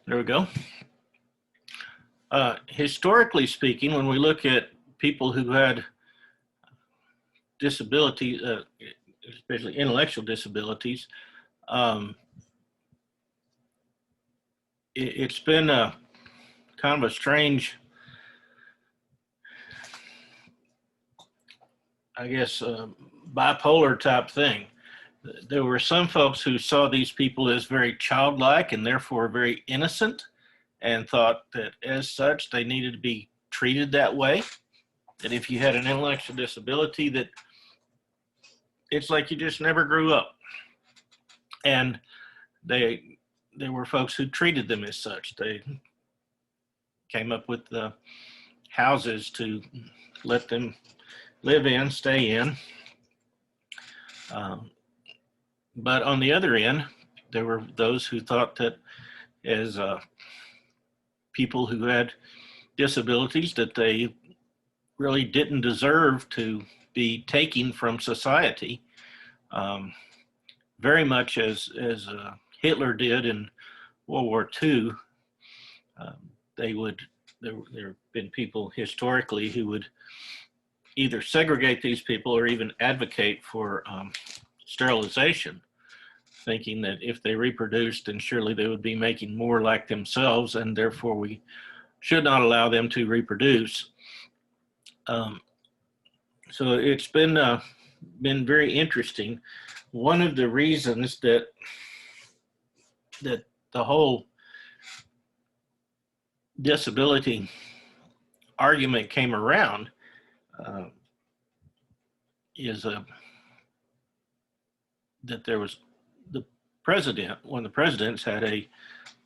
There we go. Historically speaking, when we look at people who had disabilities, especially intellectual disabilities, it's been a kind of a strange, I guess, bipolar type thing. There were some folks who saw these people as very childlike and therefore very innocent, and thought that as such they needed to be treated that way. That if you had an intellectual disability, that it's like you just never grew up. And there were folks who treated them as such. They came up with the houses to let them live in, stay in. But on the other end, there were those who thought that as people who had disabilities, that they really didn't deserve to be taken from society, very much as Hitler did in World War II. There have been people historically who would either segregate these people or even advocate for sterilization, thinking that if they reproduced, then surely they would be making more like themselves, and therefore we should not allow them to reproduce. So it's been very interesting. One of the reasons that the whole disability argument came around is that there was one of the presidents had a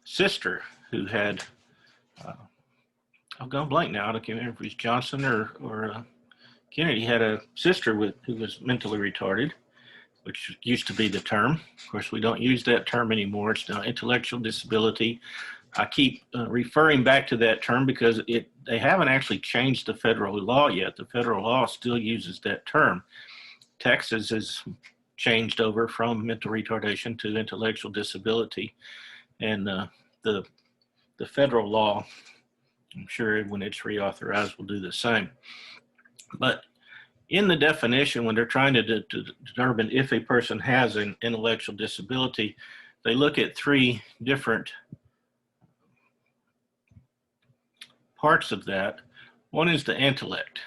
sister who had, I've gone blank now, I can't remember if it was Johnson or Kennedy, had a sister who was mentally retarded, which used to be the term. Of course, we don't use that term anymore. It's now intellectual disability. I keep referring back to that term because they haven't actually changed the federal law yet. The federal law still uses that term. Texas has changed over from mental retardation to intellectual disability, and the federal law, I'm sure when it's reauthorized, will do the same. But in the definition, when they're trying to determine if a person has an intellectual disability, they look at three different parts of that. One is the intellect.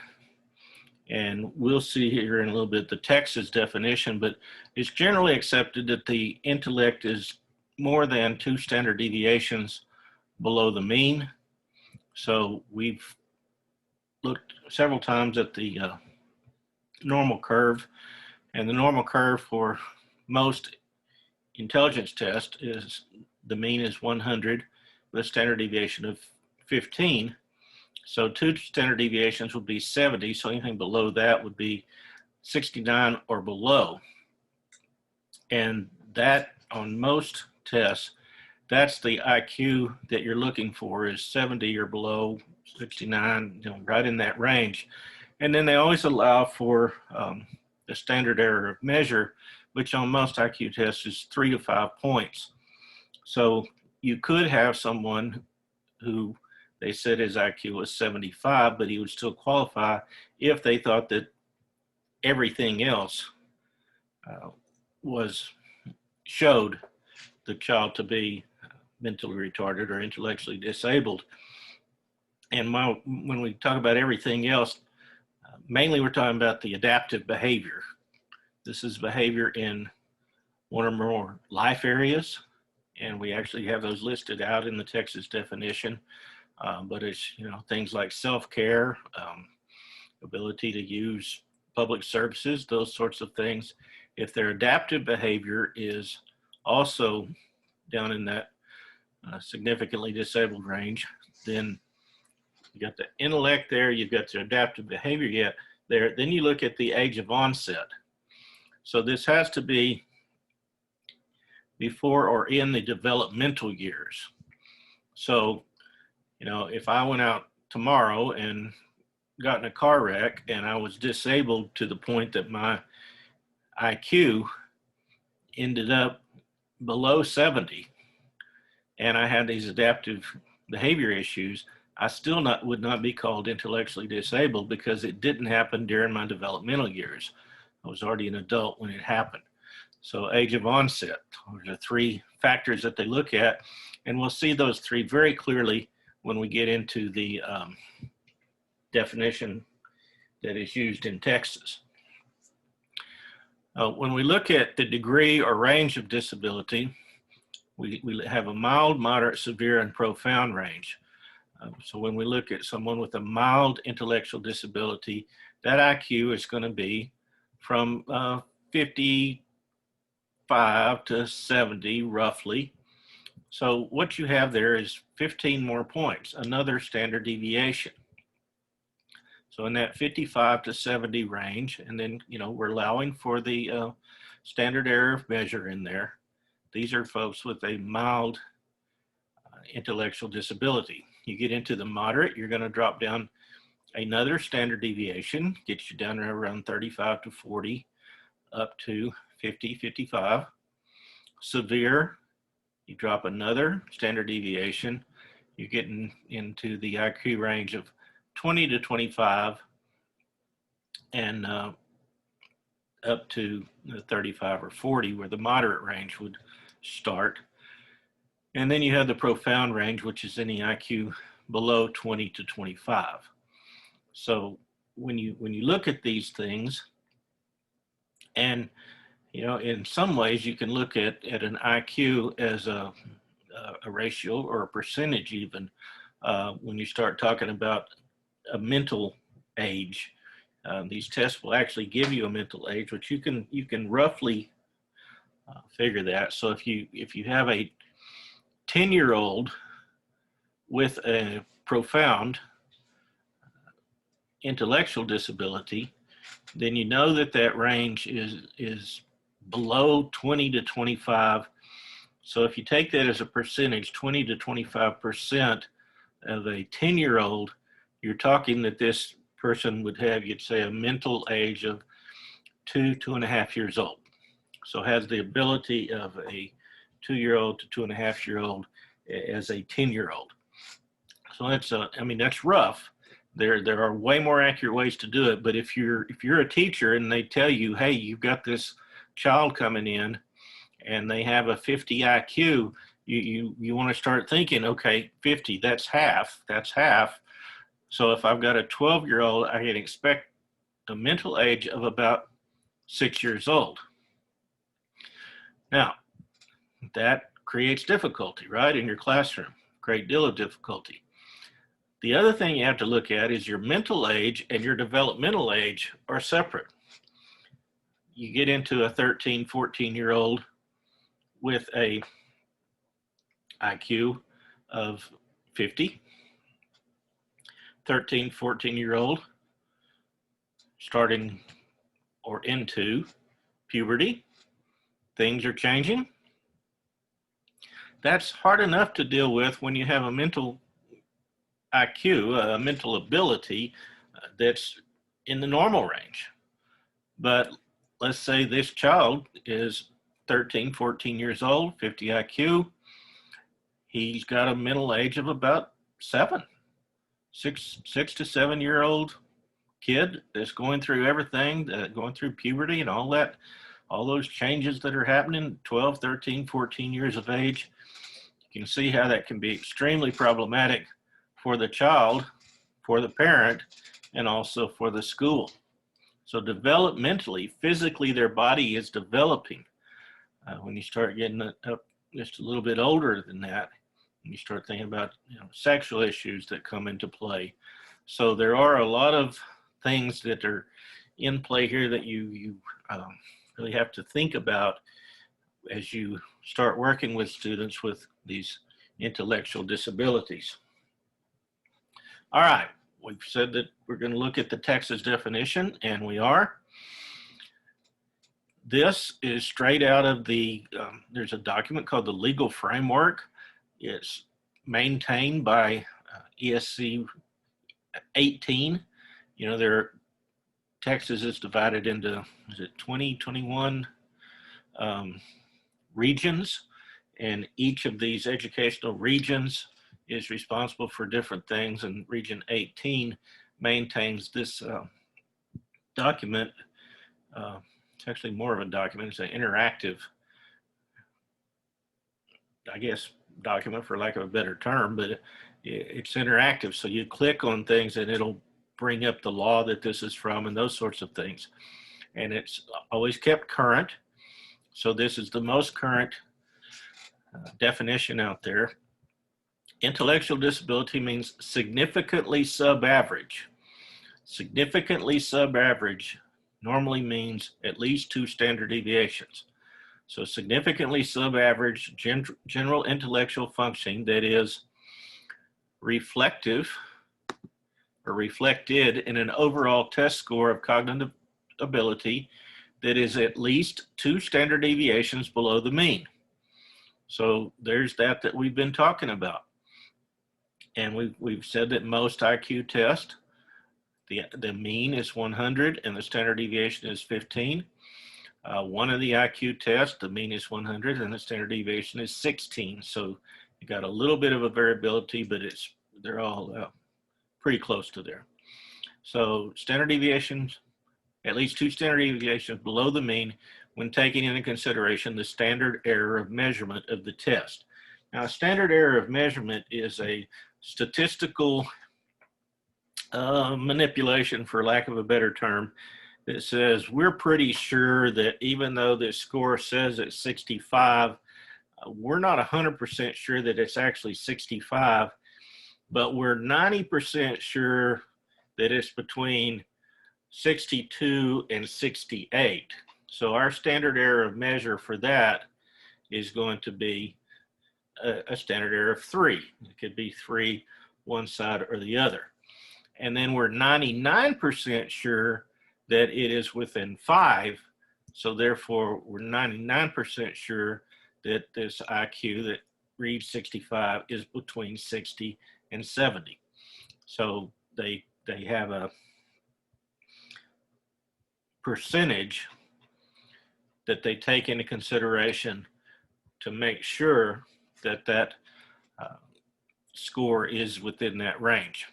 And we'll see here in a little bit the Texas definition, but it's generally accepted that the intellect is more than 2 standard deviations below the mean. So we've looked several times at the normal curve, and the normal curve for most intelligence tests is the mean is 100 with a standard deviation of 15. So 2 standard deviations would be 70. So anything below that would be 69 or below. And that on most tests, that's the IQ that you're looking for, is 70 or below, 69, right in that range. And then they always allow for the standard error of measure, which on most IQ tests is 3 to 5 points. So you could have someone who they said his IQ was 75, but he would still qualify if they thought that everything else showed the child to be mentally retarded or intellectually disabled. And when we talk about everything else, mainly we're talking about the adaptive behavior. This is behavior in one or more life areas, and we actually have those listed out in the Texas definition. But it's, things like self-care, ability to use public services, those sorts of things. If their adaptive behavior is also down in that significantly disabled range, then you got the intellect there, you've got the adaptive behavior yet there. Then you look at the age of onset. So this has to be before or in the developmental years. So, if I went out tomorrow and got in a car wreck and I was disabled to the point that my IQ ended up below 70, and I had these adaptive behavior issues, I still would not be called intellectually disabled because it didn't happen during my developmental years. I was already an adult when it happened. So age of onset, those are 3 factors that they look at, and we'll see those 3 very clearly when we get into the definition that is used in Texas. When we look at the degree or range of disability, we have a mild, moderate, severe, and profound range. So when we look at someone with a mild intellectual disability, that IQ is going to be from 55 to 70 roughly. So what you have there is 15 more points, another standard deviation. So in that 55 to 70 range, and then, we're allowing for the standard error of measure in there. These are folks with a mild intellectual disability. You get into the moderate, you're going to drop down another standard deviation, gets you down to around 35 to 40, up to 50, 55. Severe, you drop another standard deviation, you're getting into the IQ range of 20 to 25, and up to 35 or 40, where the moderate range would start. And then you have the profound range, which is any IQ below 20 to 25. So when you look at these things, and in some ways you can look at an IQ as a ratio or a percentage even, when you start talking about a mental age. These tests will actually give you a mental age, which you can roughly figure that. So if you have a 10-year-old with a profound intellectual disability, then you know that range is below 20 to 25. So if you take that as a percentage, 20 to 25% of a 10-year-old, you're talking that this person would have, you'd say, a mental age of 2.5 years old. So has the ability of a 2-year-old to 2.5-year-old as a 10-year-old. So that's rough. There are way more accurate ways to do it, but if you're a teacher and they tell you, hey, you've got this child coming in and they have a 50 IQ, you want to start thinking, okay, 50, that's half. So if I've got a 12-year-old, I can expect a mental age of about 6 years old. Now, that creates difficulty, right, in your classroom, great deal of difficulty. The other thing you have to look at is your mental age and your developmental age are separate. You get into a 13, 14-year-old with a IQ of 50, 13, 14-year-old starting or into puberty. Things are changing. That's hard enough to deal with when you have a mental IQ, a mental ability that's in the normal range. But let's say this child is 13, 14 years old, 50 IQ. He's got a mental age of about 6 to 7 year old kid that's going through everything, going through puberty and all that, all those changes that are happening, 12, 13, 14 years of age. You can see how that can be extremely problematic for the child, for the parent, and also for the school. So developmentally, physically, their body is developing. When you start getting up just a little bit older than that, and you start thinking about sexual issues that come into play. So there are a lot of things that are in play here that you really have to think about as you start working with students with these intellectual disabilities. All right, we've said that we're going to look at the Texas definition, and we are. This is straight out of the, there's a document called the Legal Framework. It's maintained by ESC 18. Texas is divided into, 20, 21 regions, And each of these educational regions is responsible for different things, and Region 18 maintains this document. It's actually more of a document. It's an interactive, I guess, document for lack of a better term, but it's interactive. So you click on things and it'll bring up the law that this is from and those sorts of things. And it's always kept current. So this is the most current definition out there. Intellectual disability means significantly sub-average. Significantly sub-average normally means at least 2 standard deviations. So significantly sub-average general intellectual functioning that is reflective or reflected in an overall test score of cognitive ability that is at least 2 standard deviations below the mean. So there's that we've been talking about. And we've said that most IQ tests, the mean is 100 and the standard deviation is 15. One of the IQ tests, the mean is 100 and the standard deviation is 16. So you got a little bit of a variability, but they're all pretty close to there. So standard deviations, at least 2 standard deviations below the mean when taking into consideration the standard error of measurement of the test. Now, a standard error of measurement is a statistical manipulation, for lack of a better term, that says we're pretty sure that even though this score says it's 65, we're not 100% sure that it's actually 65, but we're 90% sure that it's between 62 and 68. So our standard error of measure for that is going to be a standard error of 3. It could be 3, one side or the other. And then we're 99% sure that it is within 5. So therefore, we're 99% sure that this IQ that reads 65 is between 60 and 70. So they have a percentage that they take into consideration to make sure that that score is within that range.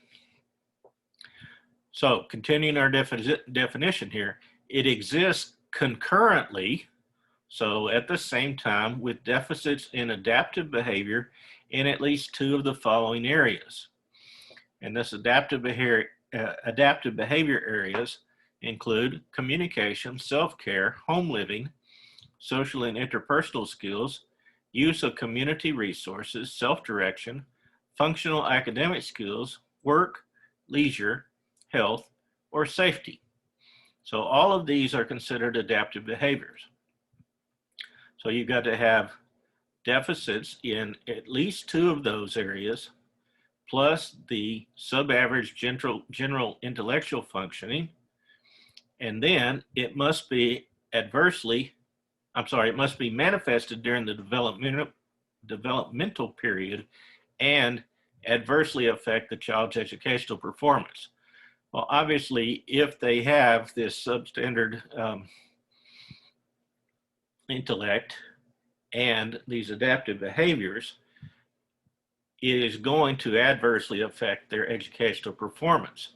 So continuing our definition here, it exists concurrently, so at the same time, with deficits in adaptive behavior in at least 2 of the following areas. And this adaptive behavior areas include communication, self-care, home living, social and interpersonal skills, use of community resources, self-direction, functional academic skills, work, leisure, health, or safety. So all of these are considered adaptive behaviors. So you've got to have deficits in at least 2 of those areas, plus the sub-average general intellectual functioning, and then it must be manifested during the developmental period and adversely affect the child's educational performance. Well, obviously, if they have this substandard intellect and these adaptive behaviors, it is going to adversely affect their educational performance.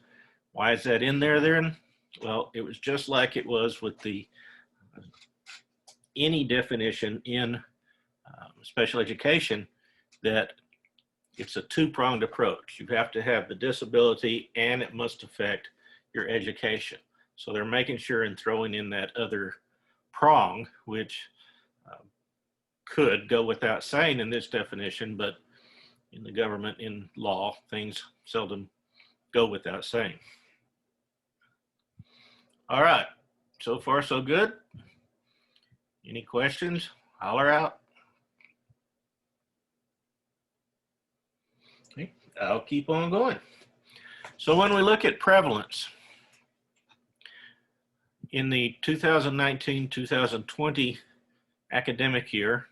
Why is that in there then? Well, it was just like it was with the any definition in special education, that it's a 2-pronged approach. You have to have the disability and it must affect your education. So they're making sure and throwing in that other prong, which could go without saying in this definition, but in the government, in law, things seldom go without saying. All right, so far so good. Any questions? Holler out. Okay, I'll keep on going. So when we look at prevalence, in the 2019-2020 academic year,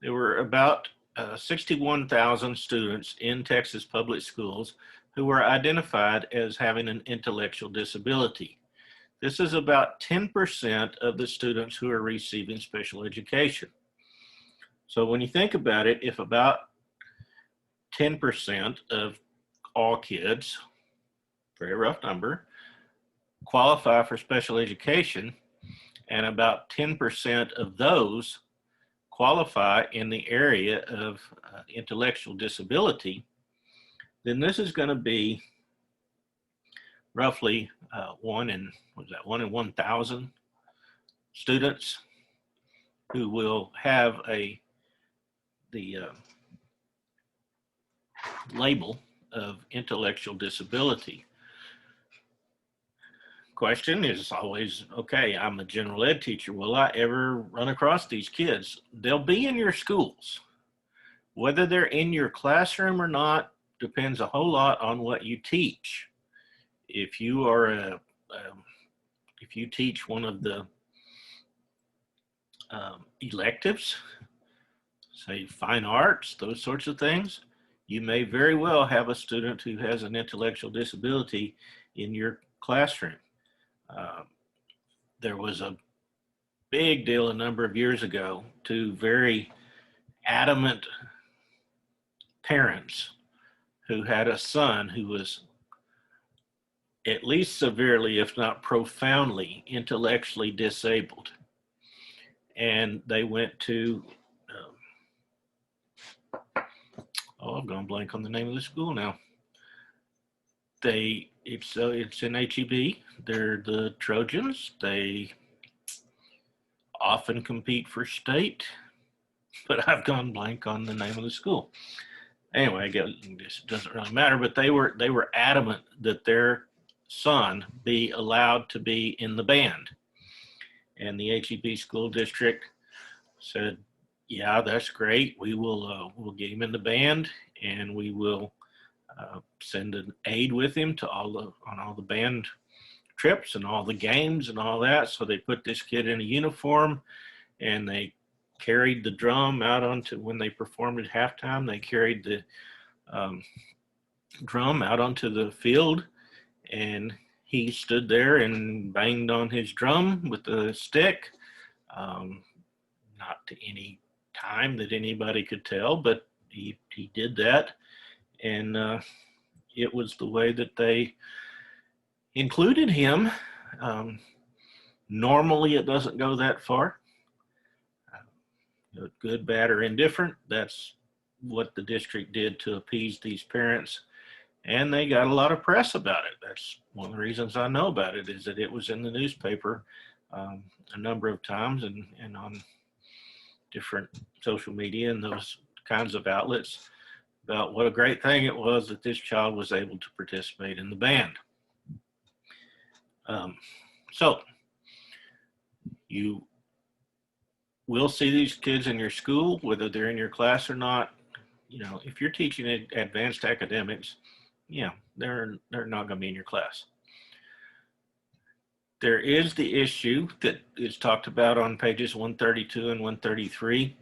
there were about 61,000 students in Texas public schools who were identified as having an intellectual disability. This is about 10% of the students who are receiving special education. So when you think about it, if about 10% of all kids, very rough number, qualify for special education, and about 10% of those qualify in the area of intellectual disability, then this is going to be roughly 1 in 1,000 students who will have the label of intellectual disability. Question is always, okay, I'm a general ed teacher. Will I ever run across these kids? They'll be in your schools. Whether they're in your classroom or not depends a whole lot on what you teach. If you are if you teach one of the electives, say fine arts, those sorts of things, you may very well have a student who has an intellectual disability in your classroom. There was a big deal a number of years ago. Two very adamant parents who had a son who was at least severely, if not profoundly, intellectually disabled. And they went to, I'm going blank on the name of the school now. It's in HEB. They're the Trojans. They often compete for state, but I've gone blank on the name of the school. Anyway, I guess it doesn't really matter, but they were adamant that their son be allowed to be in the band. And the HEB school district said, yeah, that's great. We'll get him in the band, and we will send an aide with him to on all the band trips and all the games and all that. So they put this kid in a uniform, and they carried the drum out onto, when they performed at halftime, they carried the drum out onto the field, and he stood there and banged on his drum with the stick. Not to any time that anybody could tell, but he did that. And it was the way that they included him. Normally it doesn't go that far. Good, bad, or indifferent. That's what the district did to appease these parents. And they got a lot of press about it. That's one of the reasons I know about it, is that it was in the newspaper a number of times, and on different social media and those kinds of outlets, about what a great thing it was that this child was able to participate in the band. So you will see these kids in your school, whether they're in your class or not. You know, if you're teaching advanced academics, yeah, they're not going to be in your class. There is the issue that is talked about on pages 132 and 133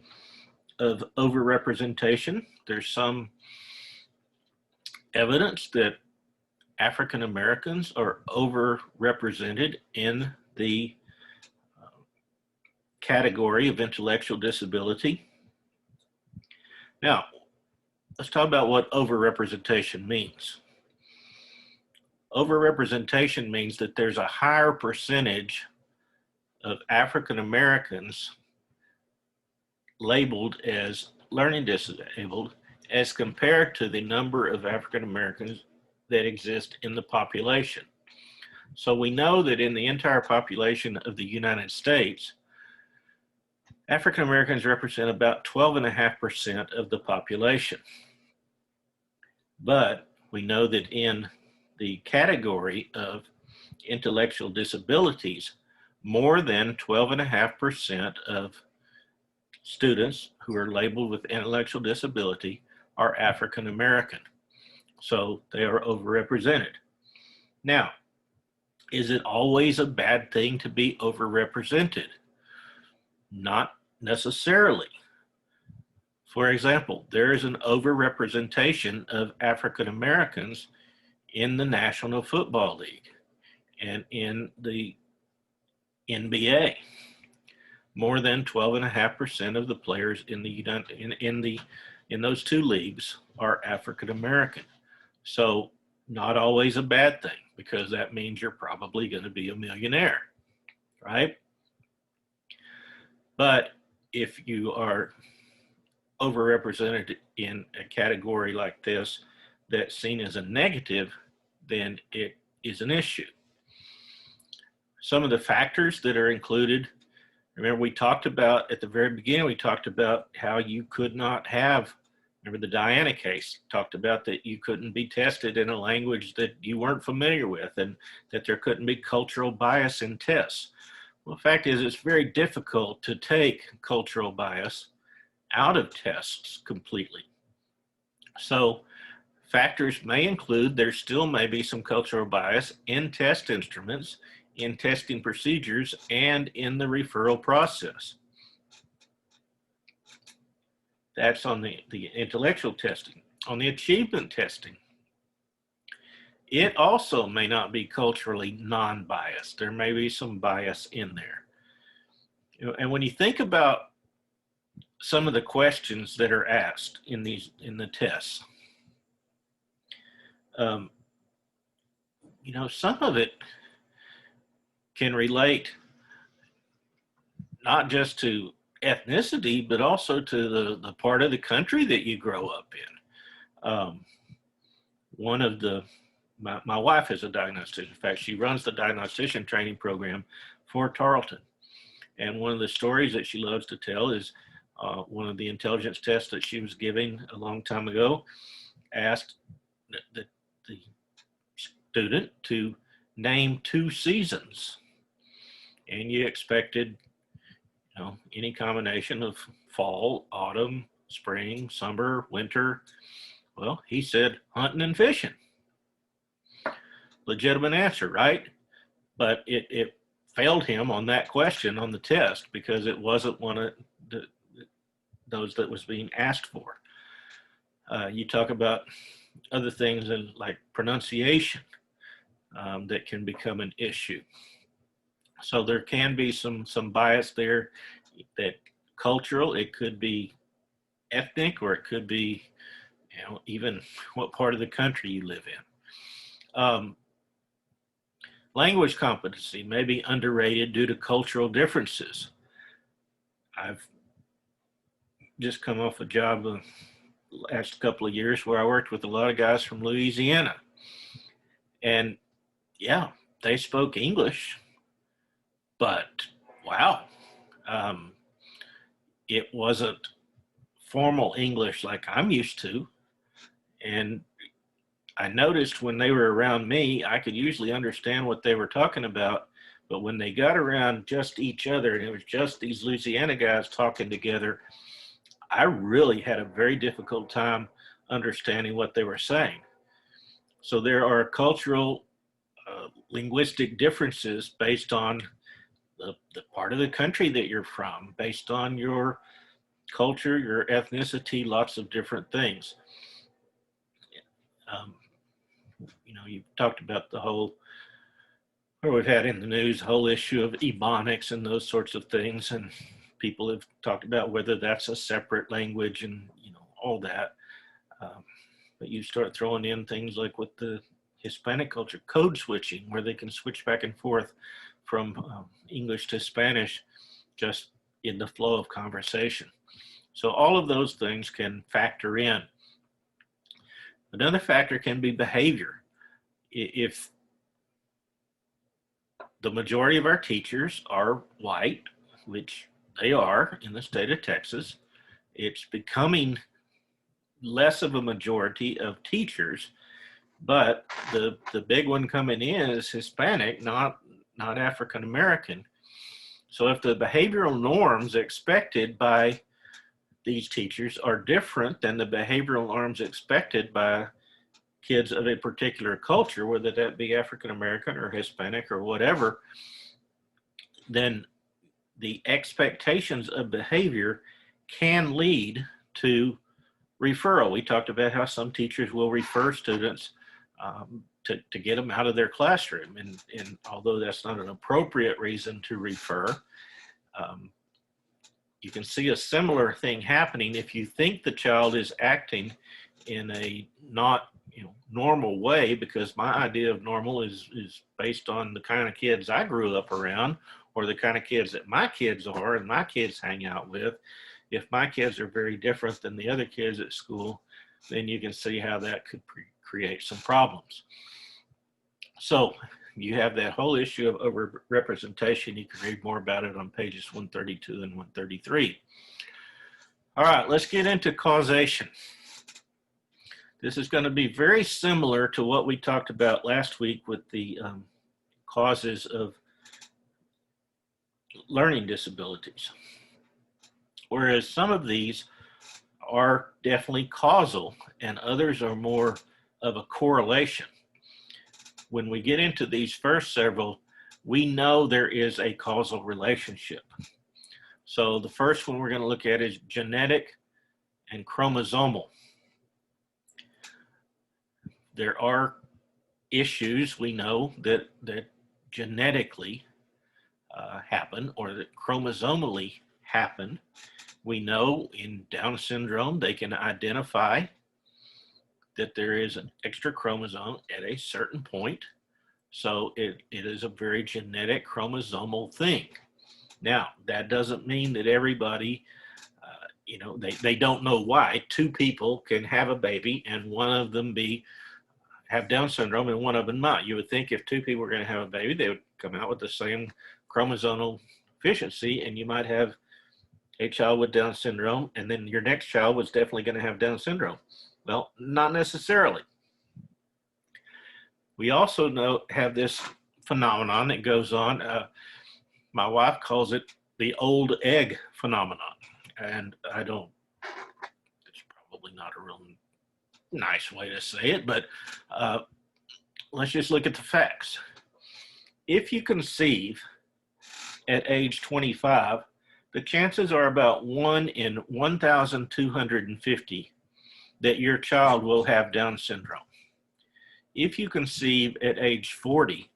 of overrepresentation. There's some evidence that African Americans are overrepresented in the category of intellectual disability. Now, let's talk about what overrepresentation means. Overrepresentation means that there's a higher percentage of African Americans labeled as learning disabled as compared to the number of African Americans that exist in the population. So we know that in the entire population of the United States, African Americans represent about 12.5% of the population. But we know that in the category of intellectual disabilities, more than 12.5% of students who are labeled with intellectual disability are African American. So they are overrepresented. Now, is it always a bad thing to be overrepresented? Not necessarily. For example, there is an overrepresentation of African Americans in the National Football League and in the NBA. more than 12.5% of the players in those two leagues are African American. So not always a bad thing, because that means you're probably going to be a millionaire, right? But if you are overrepresented in a category like this that's seen as a negative, then it is an issue. Some of the factors that are included, remember we talked about at the very beginning, we talked about how you could not have, remember the Diana case, talked about that you couldn't be tested in a language that you weren't familiar with, and that there couldn't be cultural bias in tests. Well, the fact is it's very difficult to take cultural bias out of tests completely. So factors may include, there still may be some cultural bias in test instruments, in testing procedures, and in the referral process. That's on the intellectual testing. On the achievement testing, it also may not be culturally non-biased. There may be some bias in there. And when you think about some of the questions that are asked in the tests, some of it can relate not just to ethnicity, but also to the part of the country that you grow up in. My wife is a diagnostician. In fact, she runs the diagnostician training program for Tarleton. And one of the stories that she loves to tell is one of the intelligence tests that she was giving a long time ago asked the student to name 2 seasons. And you expected, any combination of fall, autumn, spring, summer, winter. Well, he said hunting and fishing. Legitimate answer, right? But it failed him on that question on the test because it wasn't one of those that was being asked for. You talk about other things like pronunciation that can become an issue. So there can be some bias there, that cultural, it could be ethnic, or it could be, even what part of the country you live in. Language competency may be underrated due to cultural differences. I've just come off a job the last couple of years where I worked with a lot of guys from Louisiana. And yeah, they spoke English, but wow, it wasn't formal English like I'm used to. And I noticed when they were around me, I could usually understand what they were talking about. But when they got around just each other, and it was just these Louisiana guys talking together, I really had a very difficult time understanding what they were saying. So there are cultural, linguistic differences based on the part of the country that you're from, based on your culture, your ethnicity, lots of different things. You've talked about the whole, or we've had in the news, whole issue of ebonics and those sorts of things. And people have talked about whether that's a separate language and, all that. But you start throwing in things like with the Hispanic culture, code switching, where they can switch back and forth from English to Spanish just in the flow of conversation. So all of those things can factor in. Another factor can be behavior. If the majority of our teachers are white, which they are in the state of Texas, it's becoming less of a majority of teachers, but the big one coming in is Hispanic, not African American. So if the behavioral norms expected by these teachers are different than the behavioral norms expected by kids of a particular culture, whether that be African American or Hispanic or whatever, then the expectations of behavior can lead to referral. We talked about how some teachers will refer students to get them out of their classroom. And although that's not an appropriate reason to refer, you can see a similar thing happening if you think the child is acting in a not normal way, because my idea of normal is based on the kind of kids I grew up around, or the kind of kids that my kids are and my kids hang out with. If my kids are very different than the other kids at school, then you can see how that could create some problems. So you have that whole issue of overrepresentation. You can read more about it on pages 132 and 133. All right, let's get into causation. This is going to be very similar to what we talked about last week with the causes of learning disabilities. Whereas some of these are definitely causal and others are more of a correlation. When we get into these first several, we know there is a causal relationship. So the first one we're going to look at is genetic and chromosomal. There are issues we know that genetically happen, or that chromosomally happen. We know in Down syndrome, they can identify that there is an extra chromosome at a certain point. So it is a very genetic chromosomal thing. Now, that doesn't mean that everybody, they don't know why two people can have a baby and one of them have Down syndrome and one of them not. You would think if two people were going to have a baby, they would come out with the same chromosomal deficiency, and you might have a child with Down syndrome, and then your next child was definitely going to have Down syndrome. Well, not necessarily. We also have this phenomenon that goes on. My wife calls it the old egg phenomenon, and it's probably not a real nice way to say it, but let's just look at the facts. If you conceive at age 25, the chances are about 1 in 1,250 that your child will have Down syndrome. If you conceive at age 40,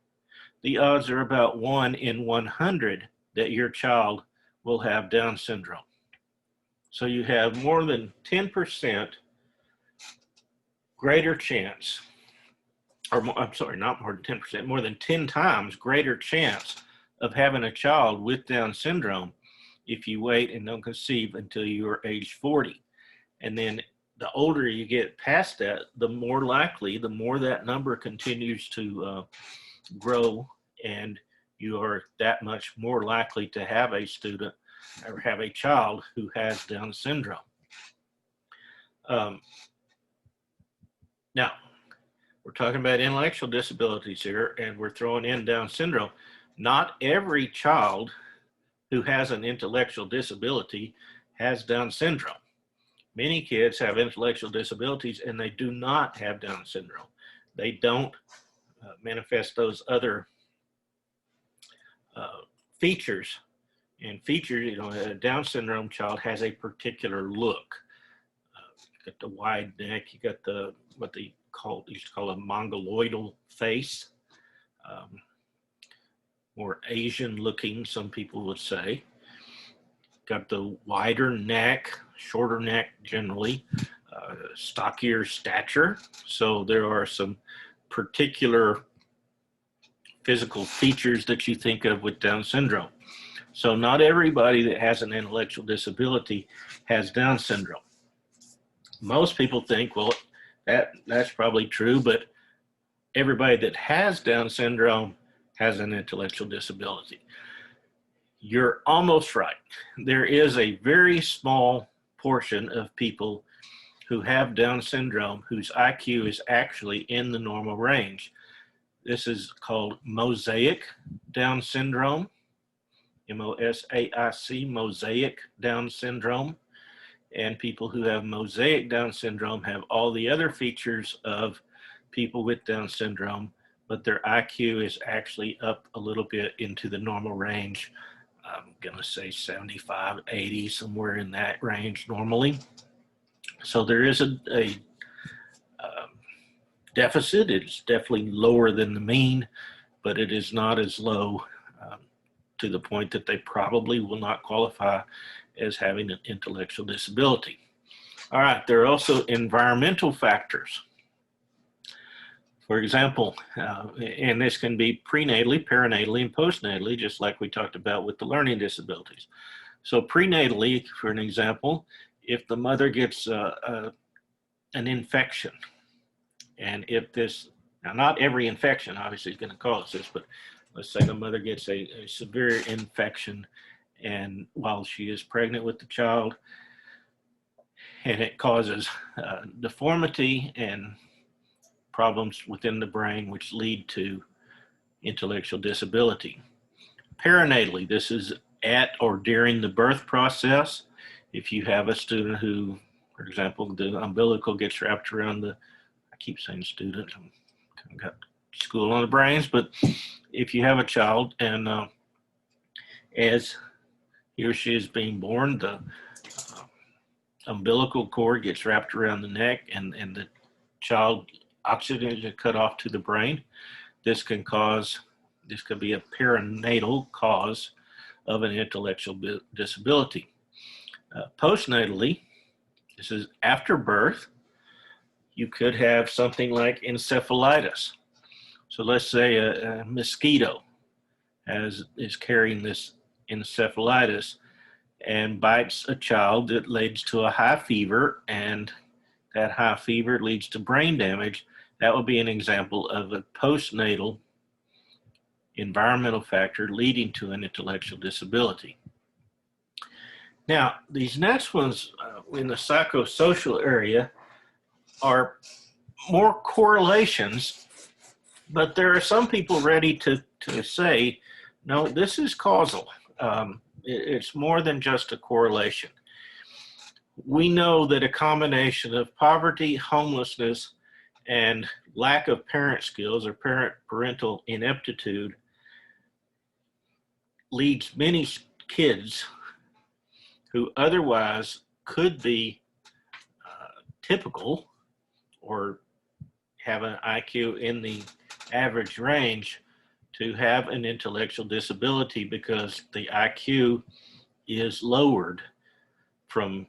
the odds are about 1 in 100 that your child will have Down syndrome. So you have more than 10% greater chance, not more than 10%, more than 10 times greater chance of having a child with Down syndrome if you wait and don't conceive until you're age 40. And then the older you get past that, the more likely, the more that number continues to grow, and you are that much more likely to have a student or have a child who has Down syndrome. Now, we're talking about intellectual disabilities here, and we're throwing in Down syndrome. Not every child who has an intellectual disability has Down syndrome. Many kids have intellectual disabilities and they do not have Down syndrome. They don't manifest those other features. And features, a Down syndrome child has a particular look. You got the wide neck, you got what they used to call a mongoloidal face, more Asian looking, some people would say. Got the wider neck, shorter neck generally, stockier stature. So there are some particular physical features that you think of with Down syndrome. So not everybody that has an intellectual disability has Down syndrome. Most people think, well, that's probably true, but everybody that has Down syndrome has an intellectual disability. You're almost right. There is a very small portion of people who have Down syndrome whose IQ is actually in the normal range. This is called mosaic Down syndrome, MOSAIC, mosaic Down syndrome. And people who have mosaic Down syndrome have all the other features of people with Down syndrome, but their IQ is actually up a little bit into the normal range. I'm going to say 75, 80, somewhere in that range normally. So there is a deficit. It's definitely lower than the mean, but it is not as low to the point that they probably will not qualify as having an intellectual disability. All right, there are also environmental factors. For example, and this can be prenatally, perinatally, and postnatally, just like we talked about with the learning disabilities. So prenatally, for an example, if the mother gets an infection, and if this, now not every infection obviously is going to cause this, but let's say the mother gets a severe infection and while she is pregnant with the child, and it causes deformity and problems within the brain which lead to intellectual disability. Perinatally, this is at or during the birth process. If you have a student who, for example, the umbilical gets wrapped around the, I keep saying student, I've got school on the brains, but if you have a child and as he or she is being born, the umbilical cord gets wrapped around the neck and the child oxygen is cut off to the brain. This could be a perinatal cause of an intellectual disability. Postnatally, this is after birth, you could have something like encephalitis. So let's say a mosquito is carrying this encephalitis and bites a child. That leads to a high fever, and that high fever leads to brain damage. That would be an example of a postnatal environmental factor leading to an intellectual disability. Now, these next ones in the psychosocial area are more correlations, but there are some people ready to say, no, this is causal. It's more than just a correlation. We know that a combination of poverty, homelessness, and lack of parent skills or parental ineptitude leads many kids who otherwise could be typical or have an IQ in the average range to have an intellectual disability because the IQ is lowered from,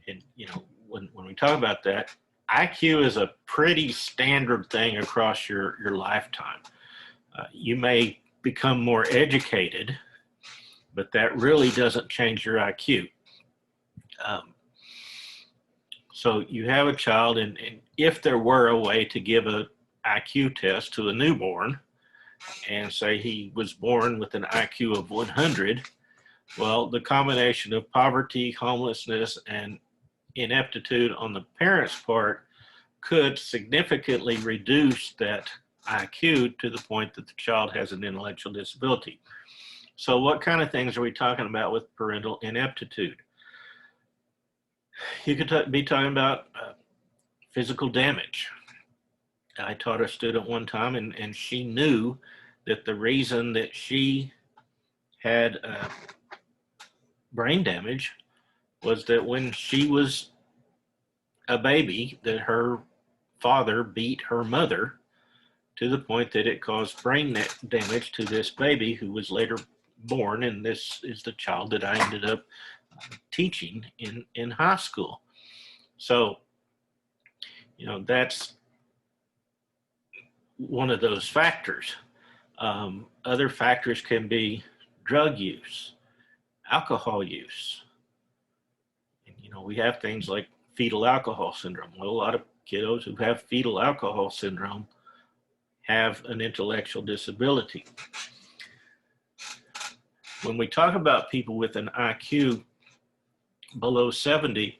and you know, when we talk about that, IQ is a pretty standard thing across your lifetime. You may become more educated, but that really doesn't change your IQ. So you have a child, and if there were a way to give an IQ test to a newborn and say he was born with an IQ of 100, well, the combination of poverty, homelessness, and ineptitude on the parent's part could significantly reduce that IQ to the point that the child has an intellectual disability. So what kind of things are we talking about with parental ineptitude? You could be talking about physical damage. I taught a student one time, and she knew that the reason that she had brain damage was that when she was a baby, that her father beat her mother to the point that it caused brain damage to this baby who was later born, and this is the child that I ended up teaching in high school. So, you know, that's one of those factors. Other factors can be drug use, alcohol use. And, you know, we have things like fetal alcohol syndrome. Well, a lot of kiddos who have fetal alcohol syndrome have an intellectual disability. When we talk about people with an IQ below 70,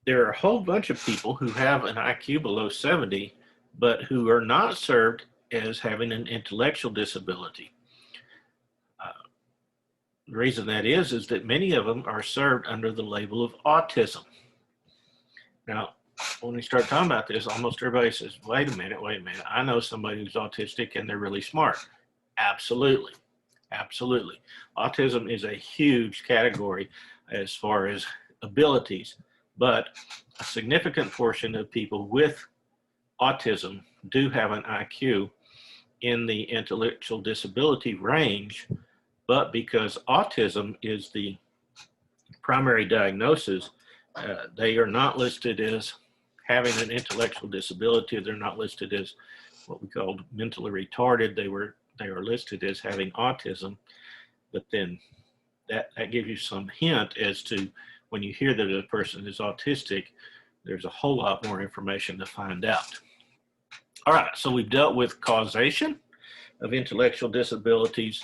there are a whole bunch of people who have an IQ below 70, but who are not served as having an intellectual disability. The reason that is that many of them are served under the label of autism. Now, when we start talking about this, almost everybody says, wait a minute, I know somebody who's autistic and they're really smart. Absolutely. Absolutely. Autism is a huge category as far as abilities, but a significant portion of people with autism do have an IQ in the intellectual disability range, but because autism is the primary diagnosis, they are not listed as having an intellectual disability. They're not listed as what we called mentally retarded. They are listed as having autism, but then that gives you some hint as to when you hear that a person is autistic, there's a whole lot more information to find out. All right, so we've dealt with causation of intellectual disabilities,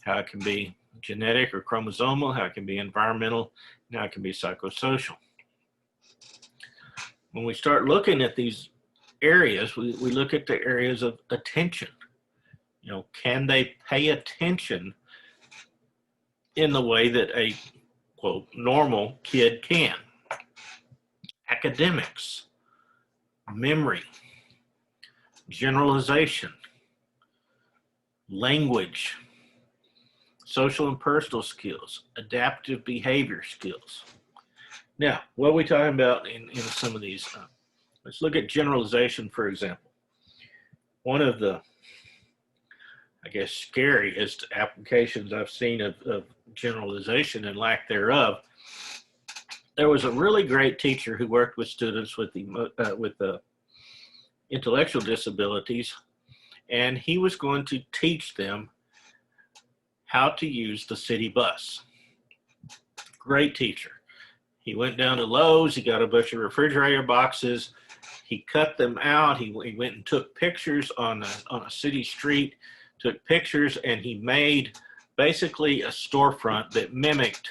how it can be genetic or chromosomal, how it can be environmental, and how it can be psychosocial. When we start looking at these areas, we look at the areas of attention. You know, can they pay attention in the way that a, quote, normal kid can? Academics, memory, generalization, language, social and personal skills, adaptive behavior skills. Now, what are we talking about in some of these? Let's look at generalization, for example. One of the, I guess, scariest applications I've seen of generalization and lack thereof. There was a really great teacher who worked with students with the intellectual disabilities, and he was going to teach them how to use the city bus. Great teacher. He went down to Lowe's, he got a bunch of refrigerator boxes, he cut them out, he went and took pictures on a city street, took pictures, and he made basically a storefront that mimicked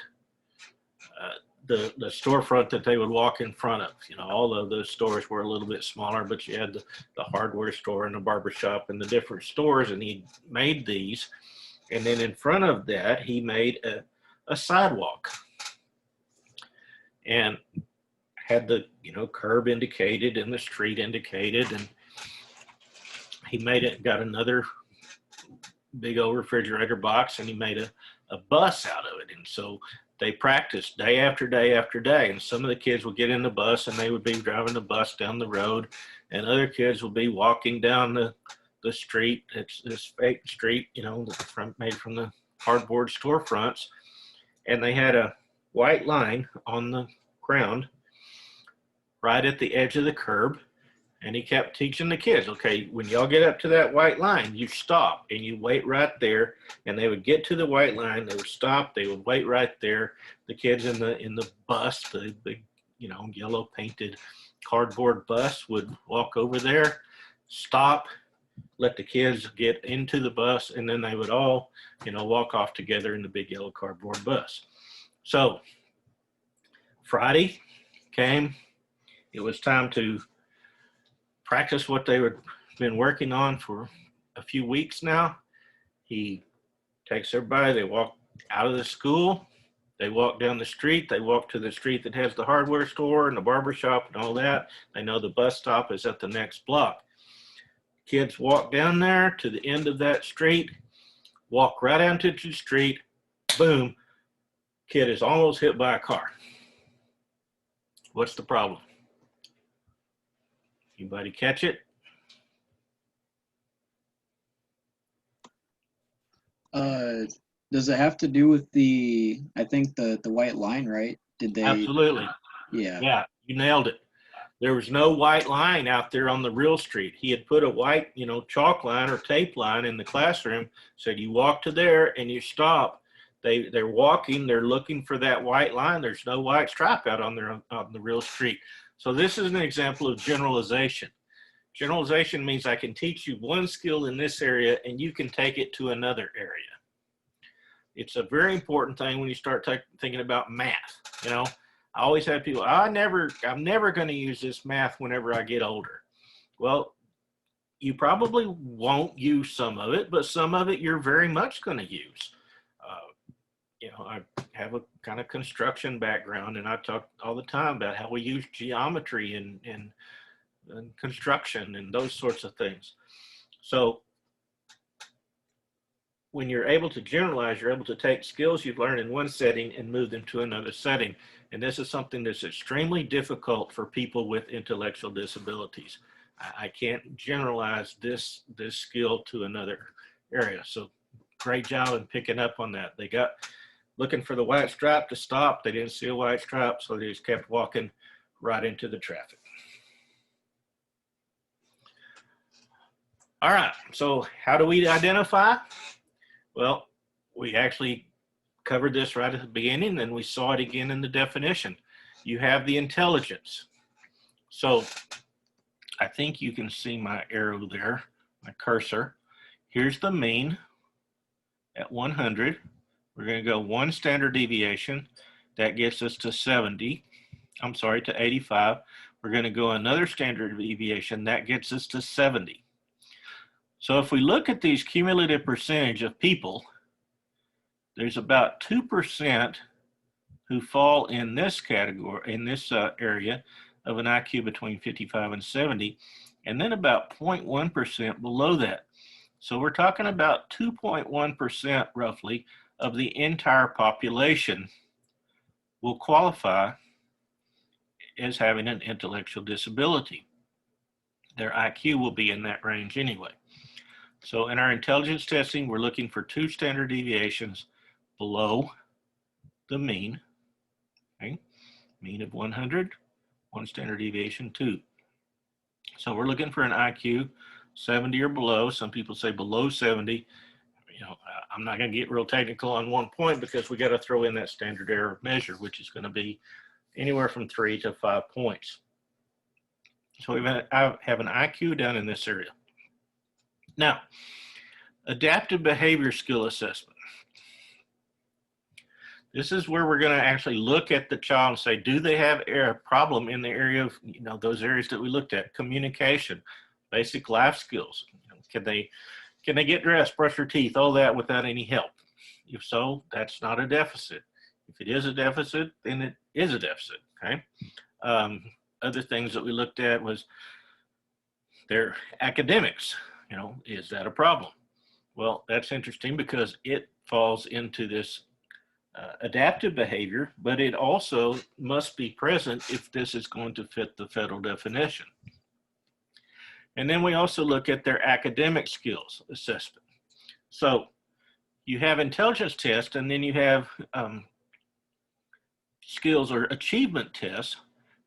the storefront that they would walk in front of. You know, all of those stores were a little bit smaller, but you had the hardware store and the barber shop and the different stores, and he made these. And then in front of that, he made a sidewalk and had the, you know, curb indicated and the street indicated. And he made it, got another big old refrigerator box, and he made a bus out of it. And so they practiced day after day after day. And some of the kids would get in the bus and they would be driving the bus down the road, and other kids would be walking down the street. It's this fake street, you know, made from the cardboard storefronts. And they had a white line on the ground right at the edge of the curb. And he kept teaching the kids, okay, when y'all get up to that white line, you stop and you wait right there. And they would get to the white line, they would stop, they would wait right there. The kids in the bus, the big, you know, yellow painted cardboard bus, would walk over there, stop, let the kids get into the bus, and then they would all, you know, walk off together in the big yellow cardboard bus. So Friday came, it was time to practice what they had been working on for a few weeks now. He takes everybody, they walk out of the school, they walk down the street, they walk to the street that has the hardware store and the barber shop and all that. They know the bus stop is at the next block. Kids walk down there to the end of that street, walk right out into the street, boom, kid is almost hit by a car. What's the problem? Anybody catch it? Does it have to do with I think the white line, right? Did they? Absolutely. Yeah. Yeah, you nailed it. There was no white line out there on the real street. He had put a white, you know, chalk line or tape line in the classroom, said you walk to there and you stop. They're walking, they're looking for that white line. There's no white stripe out on the real street. So this is an example of generalization. Generalization means I can teach you one skill in this area and you can take it to another area. It's a very important thing when you start thinking about math. You know, I always have people, I'm never going to use this math whenever I get older. Well, you probably won't use some of it, but some of it you're very much going to use. You know, I have a kind of construction background, and I talk all the time about how we use geometry and construction and those sorts of things. So when you're able to generalize, you're able to take skills you've learned in one setting and move them to another setting. And this is something that's extremely difficult for people with intellectual disabilities. I can't generalize this skill to another area. So great job in picking up on that. They got looking for the white stripe to stop. They didn't see a white stripe, so they just kept walking right into the traffic. All right, so how do we identify? Well, we actually covered this right at the beginning, and we saw it again in the definition. You have the intelligence. So I think you can see my arrow there, my cursor. Here's the mean at 100. We're going to go one standard deviation. That gets us to 70. I'm sorry, to 85. We're going to go another standard deviation. That gets us to 70. So if we look at these cumulative percentage of people, there's about 2% who fall in this category, in this area of an IQ between 55 and 70, and then about 0.1% below that. So we're talking about 2.1% roughly of the entire population will qualify as having an intellectual disability. Their IQ will be in that range anyway. So in our intelligence testing, we're looking for 2 standard deviations below the mean. Okay? Mean of 100, 1 standard deviation 2. So we're looking for an IQ 70 or below. Some people say below 70. You know, I'm not going to get real technical on one point because we got to throw in that standard error of measure, which is going to be anywhere from 3 to 5 points. So I have an IQ down in this area. Now, adaptive behavior skill assessment. This is where we're going to actually look at the child and say, do they have a problem in the area of, you know, those areas that we looked at? Communication, basic life skills. You know, can they get dressed, brush their teeth, all that without any help? If so, that's not a deficit. If it is a deficit, then it is a deficit, okay? Other things that we looked at was their academics. You know, is that a problem? Well, that's interesting because it falls into this adaptive behavior, but it also must be present if this is going to fit the federal definition. And then we also look at their academic skills assessment. So you have intelligence tests, and then you have skills or achievement tests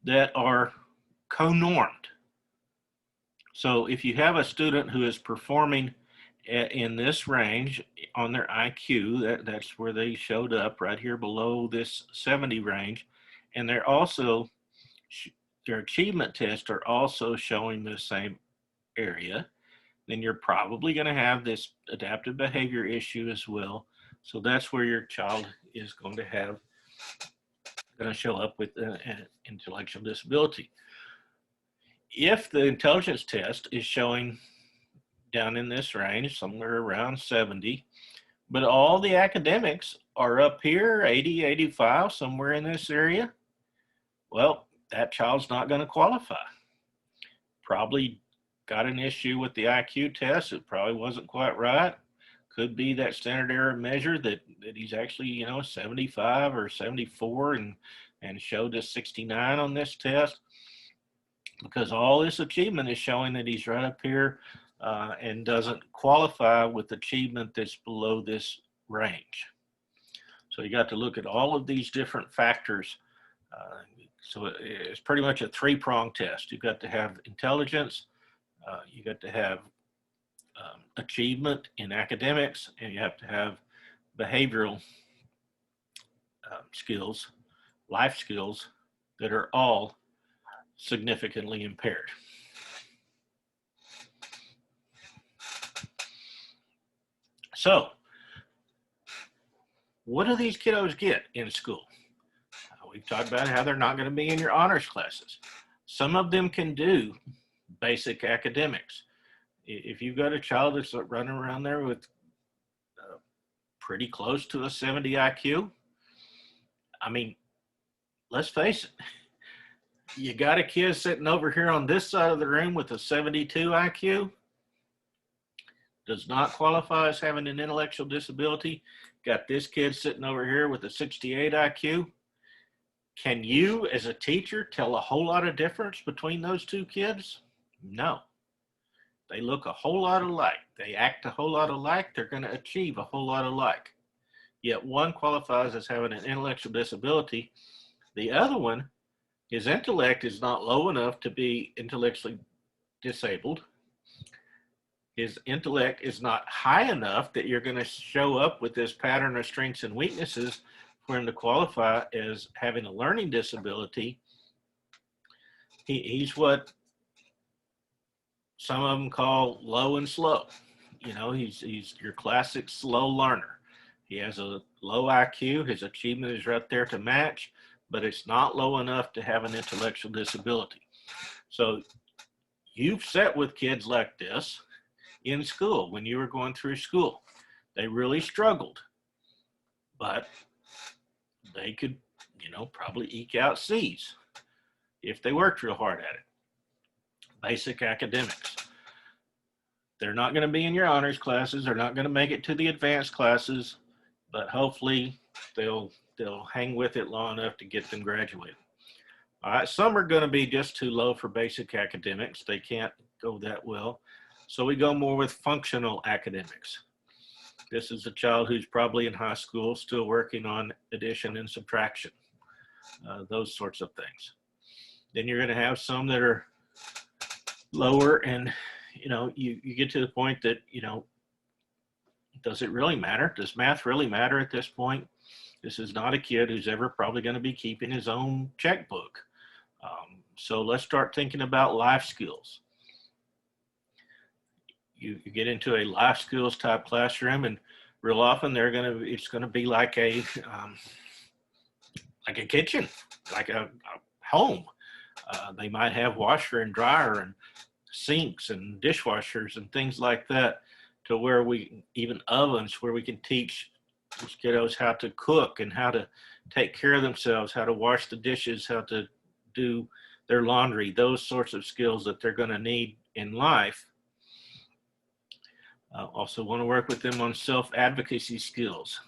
that are co-normed. So if you have a student who is performing in this range on their IQ, that's where they showed up right here below this 70 range, and they're also, their achievement tests are also showing the same area, then you're probably going to have this adaptive behavior issue as well. So that's where your child is going to show up with an intellectual disability. If the intelligence test is showing down in this range, somewhere around 70, but all the academics are up here, 80, 85, somewhere in this area, well, that child's not going to qualify. Probably got an issue with the IQ test. It probably wasn't quite right. Could be that standard error measure that he's actually, you know, 75 or 74 and showed a 69 on this test, because all this achievement is showing that he's right up here and doesn't qualify with achievement that's below this range. So you got to look at all of these different factors. So it's pretty much a 3-pronged test. You've got to have intelligence, you got to have achievement in academics, and you have to have behavioral skills, life skills that are all significantly impaired. So, what do these kiddos get in school? We've talked about how they're not going to be in your honors classes. Some of them can do basic academics. If you've got a child that's running around there with pretty close to a 70 IQ, I mean, let's face it, you got a kid sitting over here on this side of the room with a 72 IQ, does not qualify as having an intellectual disability. Got this kid sitting over here with a 68 IQ. Can you, as a teacher, tell a whole lot of difference between those two kids? No. They look a whole lot alike. They act a whole lot alike. They're going to achieve a whole lot alike. yet one qualifies as having an intellectual disability. The other one, his intellect is not low enough to be intellectually disabled. His intellect is not high enough that you're going to show up with this pattern of strengths and weaknesses for him to qualify as having a learning disability. He's what some of them call low and slow. You know, he's your classic slow learner. He has a low IQ. His achievement is right there to match, but it's not low enough to have an intellectual disability. So you've sat with kids like this in school when you were going through school. They really struggled, but they could, you know, probably eke out C's if they worked real hard at it. Basic academics. They're not going to be in your honors classes. They're not going to make it to the advanced classes, but hopefully they'll hang with it long enough to get them graduated. All right, some are going to be just too low for basic academics. They can't go that well. So we go more with functional academics. This is a child who's probably in high school, still working on addition and subtraction, those sorts of things. Then you're going to have some that are lower, and you know, you get to the point that, you know, does it really matter? Does math really matter at this point? This is not a kid who's ever probably going to be keeping his own checkbook. So let's start thinking about life skills. You get into a life skills type classroom, and real often it's going to be like a kitchen, like a home. They might have washer and dryer and sinks and dishwashers and things like that, to where even ovens, where we can teach these kiddos how to cook and how to take care of themselves, how to wash the dishes, how to do their laundry, those sorts of skills that they're going to need in life. Also want to work with them on self-advocacy skills,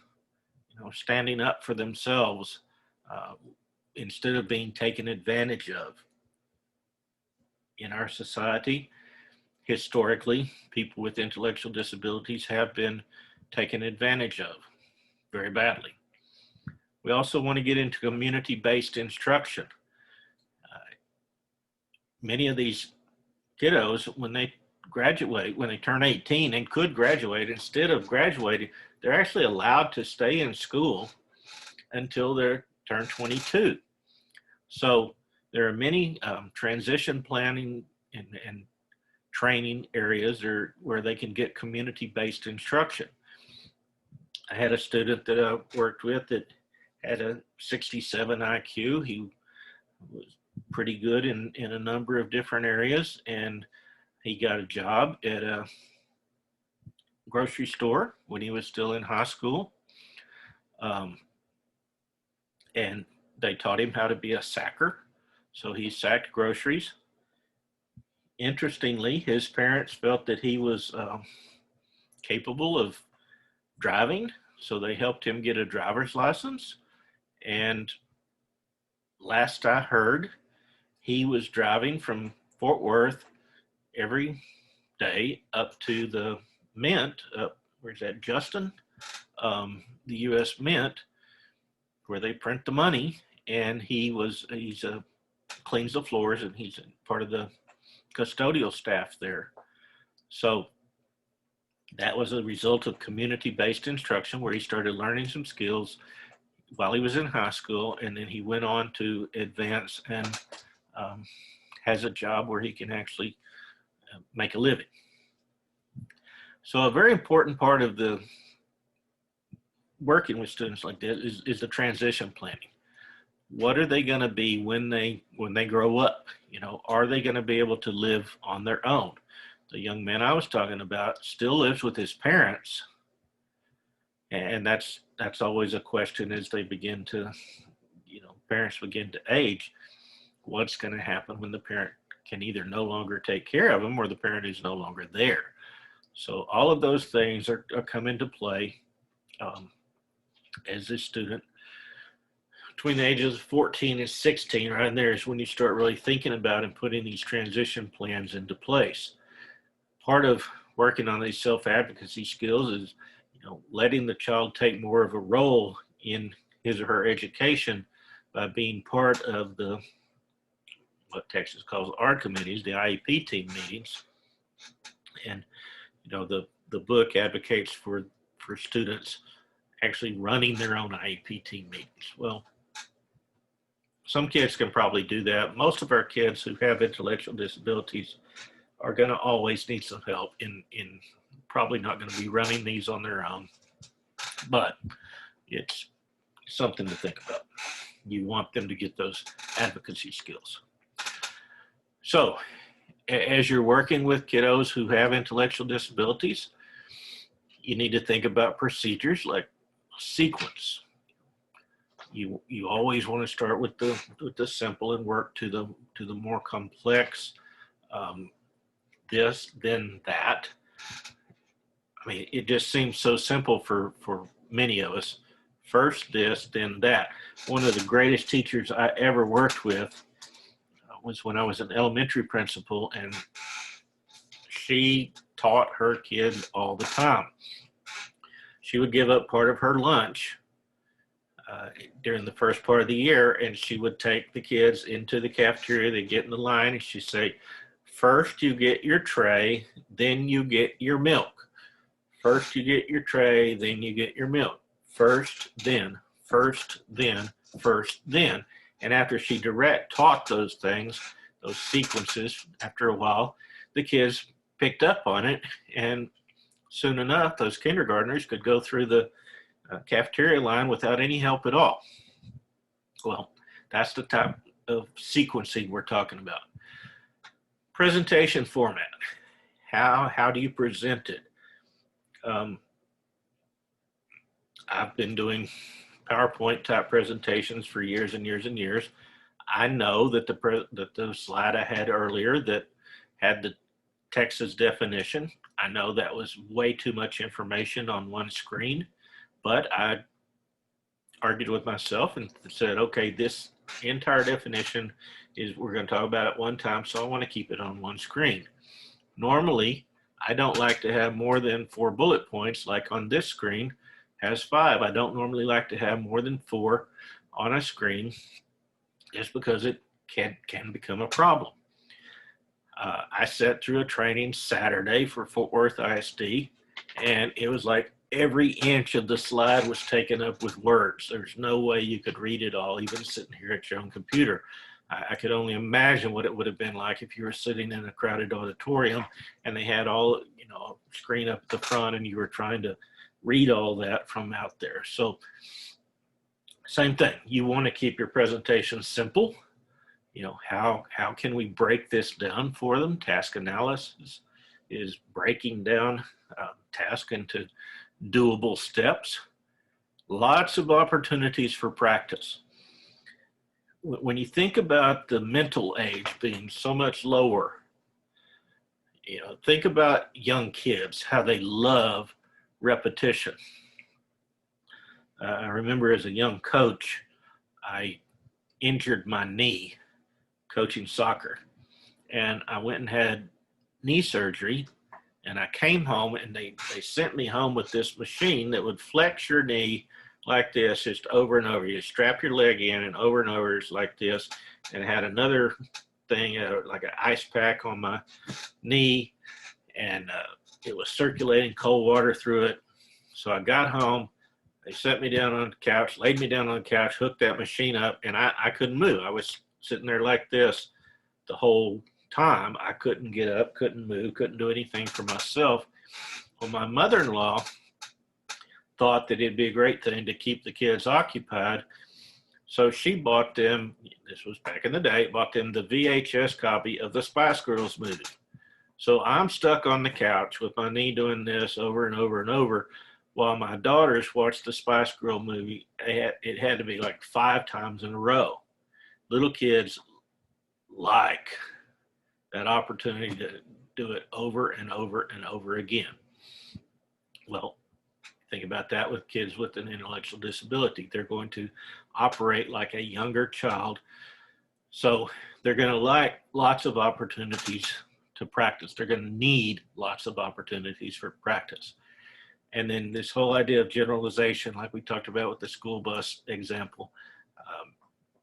you know, standing up for themselves instead of being taken advantage of. In our society, historically, people with intellectual disabilities have been taken advantage of very badly. We also want to get into community-based instruction. Many of these kiddos, when they graduate, when they turn 18 and could graduate, instead of graduating, they're actually allowed to stay in school until they turn 22. So there are many transition planning and training areas where they can get community-based instruction. I had a student that I worked with that had a 67 IQ. He was pretty good in a number of different areas, and he got a job at a grocery store when he was still in high school. And they taught him how to be a sacker. So he sacked groceries. Interestingly, his parents felt that he was capable of driving, so they helped him get a driver's license. And last I heard, he was driving from Fort Worth every day up to the Mint, where's that, Justin? The U.S. Mint, where they print the money, and he's cleans the floors, and he's part of the custodial staff there. So that was a result of community-based instruction, where he started learning some skills while he was in high school, and then he went on to advance and has a job where he can actually make a living. So a very important part of the working with students like this is the transition planning. What are they going to be when they grow up? You know, are they going to be able to live on their own? The young man I was talking about still lives with his parents, and that's always a question as they begin to, you know, parents begin to age. What's going to happen when the parent can either no longer take care of them, or the parent is no longer there? So all of those things are come into play as a student. Between the ages of 14 and 16, right in there is when you start really thinking about and putting these transition plans into place. Part of working on these self-advocacy skills is letting the child take more of a role in his or her education by being part of what Texas calls R committees, the IEP team meetings. And the book advocates for students actually running their own IEP team meetings. Well, some kids can probably do that. Most of our kids who have intellectual disabilities are going to always need some help in probably not going to be running these on their own, but it's something to think about. You want them to get those advocacy skills. So as you're working with kiddos who have intellectual disabilities, you need to think about procedures like sequence. You always want to start with the simple and work to the more complex. This, then that. I mean, it just seems so simple for many of us. First this, then that. One of the greatest teachers I ever worked with was when I was an elementary principal, and she taught her kids all the time. She would give up part of her lunch during the first part of the year, and she would take the kids into the cafeteria. They'd get in the line, and she'd say, first you get your tray, then you get your milk. First you get your tray, then you get your milk. First, then, first, then, first, then. And after she taught those things, those sequences, after a while, the kids picked up on it. And soon enough, those kindergartners could go through the cafeteria line without any help at all. Well, that's the type of sequencing we're talking about. Presentation format. How do you present it? I've been doing PowerPoint type presentations for years and years and years. I know that the slide I had earlier that had the Texas definition, I know that was way too much information on one screen, but I argued with myself and said, okay, this entire definition we're going to talk about it one time, so I want to keep it on one screen. Normally, I don't like to have more than 4 bullet points, like on this screen has 5. I don't normally like to have more than 4 on a screen, just because it can become a problem. I sat through a training Saturday for Fort Worth ISD, and it was like every inch of the slide was taken up with words. There's no way you could read it all, even sitting here at your own computer. I could only imagine what it would have been like if you were sitting in a crowded auditorium and they had all, screen up at the front and you were trying to read all that from out there. So same thing, you want to keep your presentation simple. How can we break this down for them? Task analysis is breaking down task into doable steps. Lots of opportunities for practice. When you think about the mental age being so much lower, think about young kids, how they love repetition. I remember as a young coach, I injured my knee coaching soccer, and I went and had knee surgery, and I came home and they sent me home with this machine that would flex your knee like this, just over and over. You strap your leg in and over it's like this, and had another thing like an ice pack on my knee, and it was circulating cold water through it. So I got home, they set me down on the couch, laid me down on the couch, hooked that machine up, and I couldn't move. I was sitting there like this the whole time. I couldn't get up, couldn't move, couldn't do anything for myself. Well, my mother-in-law thought that it'd be a great thing to keep the kids occupied. So she bought them, this was back in the day, bought them the VHS copy of the Spice Girls movie. So I'm stuck on the couch with my knee doing this over and over and over, while my daughters watched the Spice Girl movie. It had to be like 5 times in a row. Little kids like that opportunity to do it over and over and over again. Well, think about that with kids with an intellectual disability. They're going to operate like a younger child. So they're going to like lots of opportunities to practice. They're going to need lots of opportunities for practice. And then this whole idea of generalization, like we talked about with the school bus example,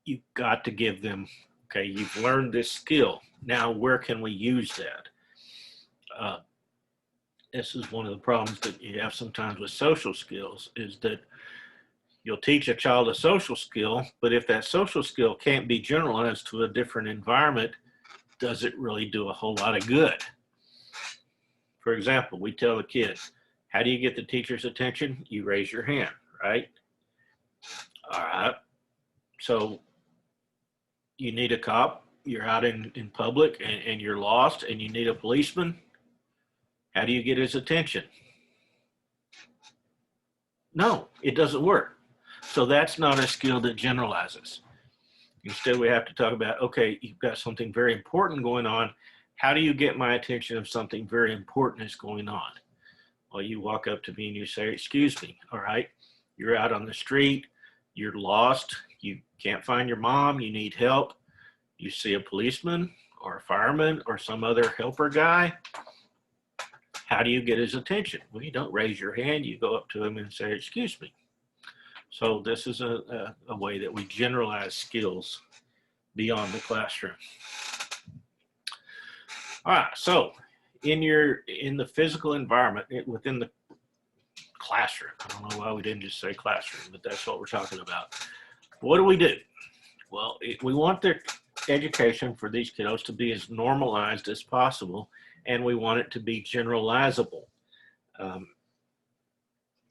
you've got to give them, okay, you've learned this skill. Now, where can we use that? This is one of the problems that you have sometimes with social skills, is that you'll teach a child a social skill, but if that social skill can't be generalized to a different environment, does it really do a whole lot of good? For example, we tell the kids, how do you get the teacher's attention? You raise your hand, right? All right. So you need a cop, you're out in public and you're lost and you need a policeman. How do you get his attention? No, it doesn't work. So that's not a skill that generalizes. Instead, we have to talk about, okay, you've got something very important going on. How do you get my attention if something very important is going on? Well, you walk up to me and you say, excuse me, all right? You're out on the street, you're lost, you can't find your mom, you need help. You see a policeman or a fireman or some other helper guy. How do you get his attention? Well, you don't raise your hand, you go up to him and say, excuse me. So this is a way that we generalize skills beyond the classroom. All right, so in the physical environment, within the classroom, I don't know why we didn't just say classroom, but that's what we're talking about. What do? Well, we want their education for these kiddos to be as normalized as possible, and we want it to be generalizable.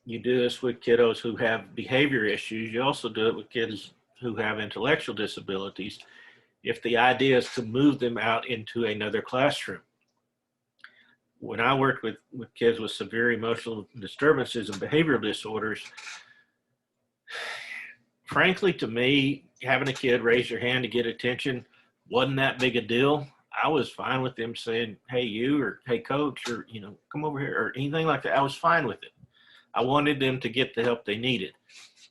You do this with kiddos who have behavior issues. You also do it with kids who have intellectual disabilities, if the idea is to move them out into another classroom. When I worked with kids with severe emotional disturbances and behavioral disorders, frankly, to me, having a kid raise your hand to get attention wasn't that big a deal. I was fine with them saying, hey, you, or hey, coach, or, come over here, or anything like that. I was fine with it. I wanted them to get the help they needed,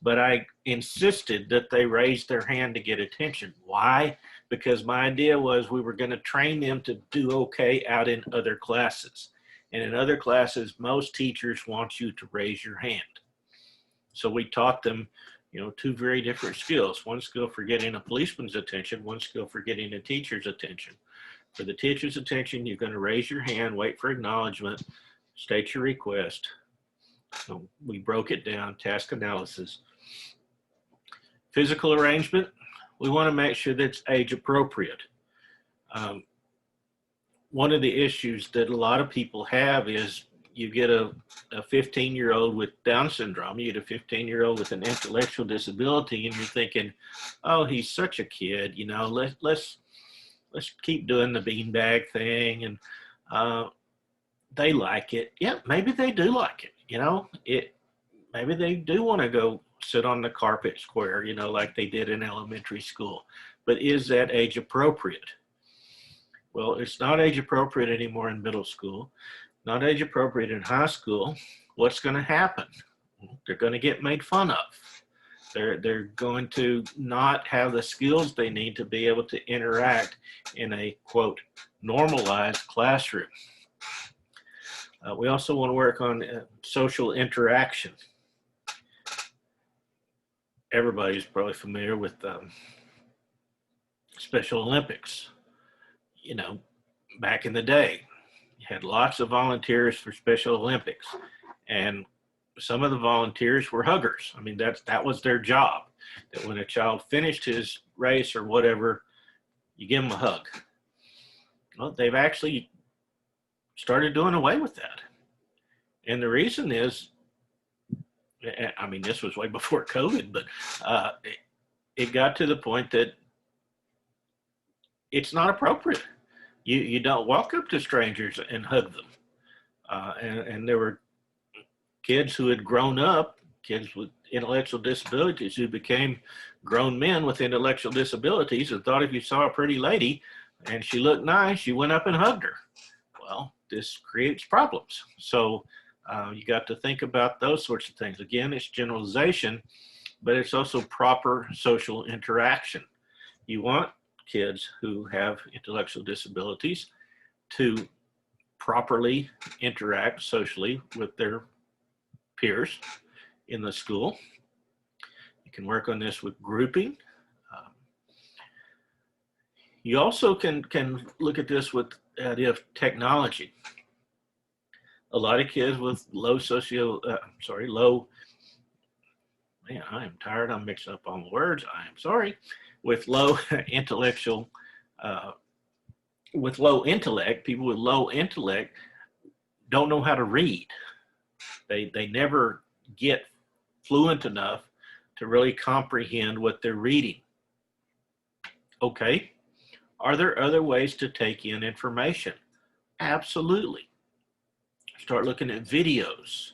but I insisted that they raise their hand to get attention. Why? Because my idea was we were going to train them to do okay out in other classes. And in other classes, most teachers want you to raise your hand. So we taught them, two very different skills. One skill for getting a policeman's attention, one skill for getting a teacher's attention. For the teacher's attention, you're going to raise your hand, wait for acknowledgement, state your request. So we broke it down, task analysis. Physical arrangement, we want to make sure that it's age appropriate. One of the issues that a lot of people have is you get a 15-year-old with Down syndrome, you get a 15-year-old with an intellectual disability, and you're thinking, oh, he's such a kid, let's keep doing the beanbag thing, and they like it. Yeah, maybe they do like it. Maybe they do want to go sit on the carpet square, like they did in elementary school. But is that age appropriate? Well, it's not age appropriate anymore in middle school, not age appropriate in high school. What's going to happen? They're going to get made fun of. They're going to not have the skills they need to be able to interact in a, quote, normalized classroom. We also want to work on social interaction. Everybody's probably familiar with Special Olympics. Back in the day, you had lots of volunteers for Special Olympics, and some of the volunteers were huggers. I mean, that was their job, that when a child finished his race or whatever, you give them a hug. Well, they've actually started doing away with that. And the reason is, I mean, this was way before COVID, but it got to the point that it's not appropriate. You don't walk up to strangers and hug them. And there were kids who had grown up, kids with intellectual disabilities who became grown men with intellectual disabilities and thought if you saw a pretty lady and she looked nice, you went up and hugged her. Well, this creates problems. So you got to think about those sorts of things. Again, it's generalization, but it's also proper social interaction. You want kids who have intellectual disabilities to properly interact socially with their peers in the school. You can work on this with grouping. You also can look at this with the idea of technology. A lot of kids with low man, I am tired. I'm mixing up on the words. I am sorry. With low intellectual, with low intellect, people with low intellect don't know how to read. They never get fluent enough to really comprehend what they're reading. Okay. Are there other ways to take in information? Absolutely. Start looking at videos.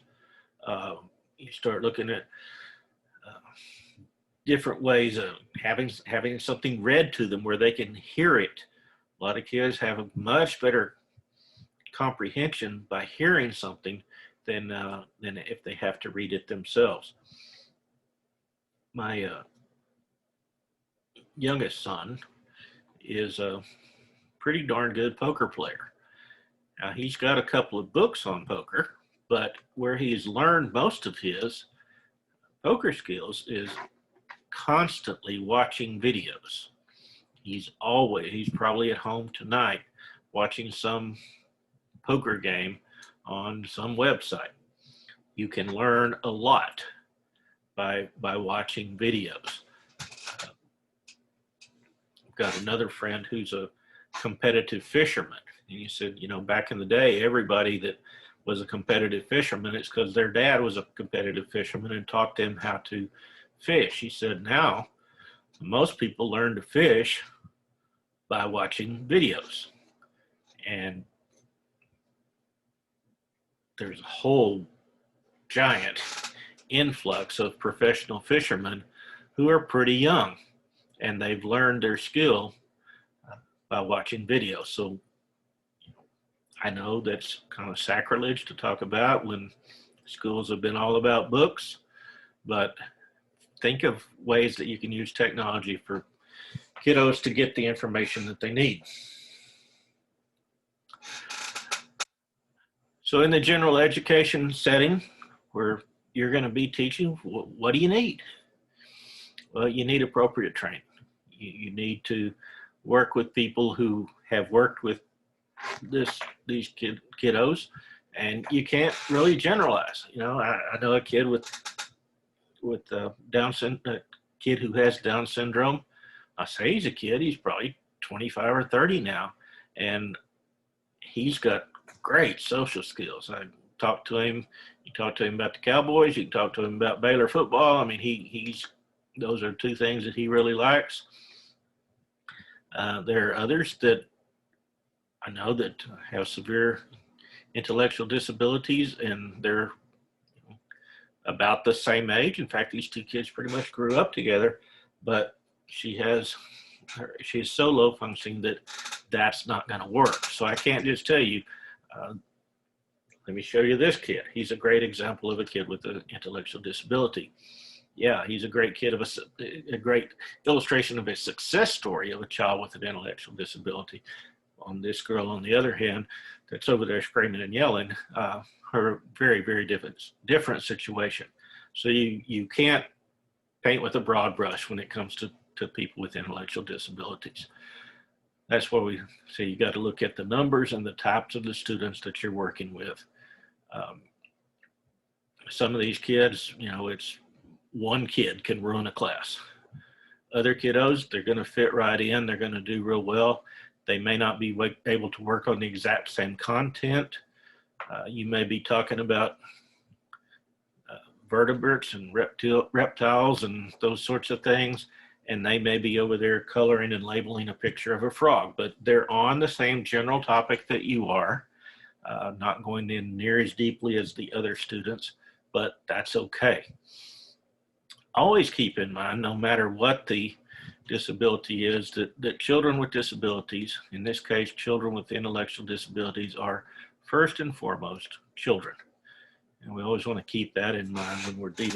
You start looking at different ways of having something read to them where they can hear it. A lot of kids have a much better comprehension by hearing something than if they have to read it themselves. My youngest son is a pretty darn good poker player. Now, he's got a couple of books on poker, but where he's learned most of his poker skills is constantly watching videos. He's probably at home tonight watching some poker game on some website. You can learn a lot by watching videos. I've got another friend who's a competitive fisherman. And he said, back in the day, everybody that was a competitive fisherman, it's because their dad was a competitive fisherman and taught them how to fish. He said, now most people learn to fish by watching videos. And there's a whole giant influx of professional fishermen who are pretty young, and they've learned their skill by watching videos. So I know that's kind of sacrilege to talk about when schools have been all about books, but think of ways that you can use technology for kiddos to get the information that they need. So in the general education setting where you're going to be teaching, what do you need? Well, you need appropriate training. You need to work with people who have worked with these kiddos, and you can't really generalize. I know a kid with Down syndrome, a kid who has Down syndrome. I say he's a kid. He's probably 25 or 30 now, and he's got great social skills. I talked to him. You talk to him about the Cowboys. You can talk to him about Baylor football. I mean, those are two things that he really likes. There are others that I know that have severe intellectual disabilities, and they're about the same age. In fact, these two kids pretty much grew up together, but she's so low functioning that that's not going to work. So I can't just tell you, let me show you this kid. He's a great example of a kid with an intellectual disability. Yeah, he's a great kid of a great illustration of a success story of a child with an intellectual disability. On this girl, on the other hand, that's over there screaming and yelling, her very, very different situation. So you can't paint with a broad brush when it comes to people with intellectual disabilities. That's where we say you got to look at the numbers and the types of the students that you're working with. Some of these kids, it's one kid can ruin a class. Other kiddos, they're going to fit right in. They're going to do real well. They may not be able to work on the exact same content. You may be talking about vertebrates and reptiles and those sorts of things, and they may be over there coloring and labeling a picture of a frog, but they're on the same general topic that you are, not going in near as deeply as the other students, but that's okay. Always keep in mind, no matter what the disability is, that children with disabilities, in this case, children with intellectual disabilities, are first and foremost children. And we always want to keep that in mind when we're dealing